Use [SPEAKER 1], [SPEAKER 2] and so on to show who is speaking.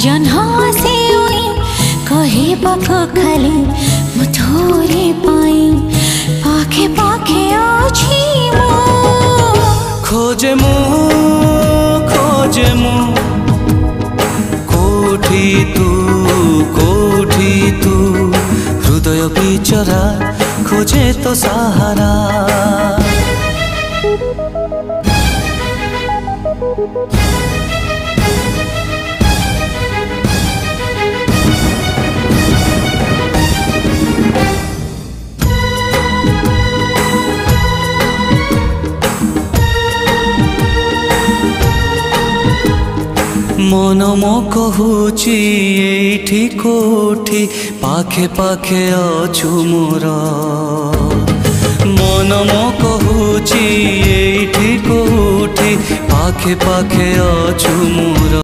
[SPEAKER 1] जन्ह से कहे पाख खाली मु थोरे पाई पाखे पाखे अछि मो
[SPEAKER 2] खोजे मु कोठी तू हृदय बिचरा खोजे तो सहारा। मन मो कहूची एठी कोठी पाखे पाखे अछु मोर मन मो कहूची एठी कोठी पाखे पाखे अछु मोर।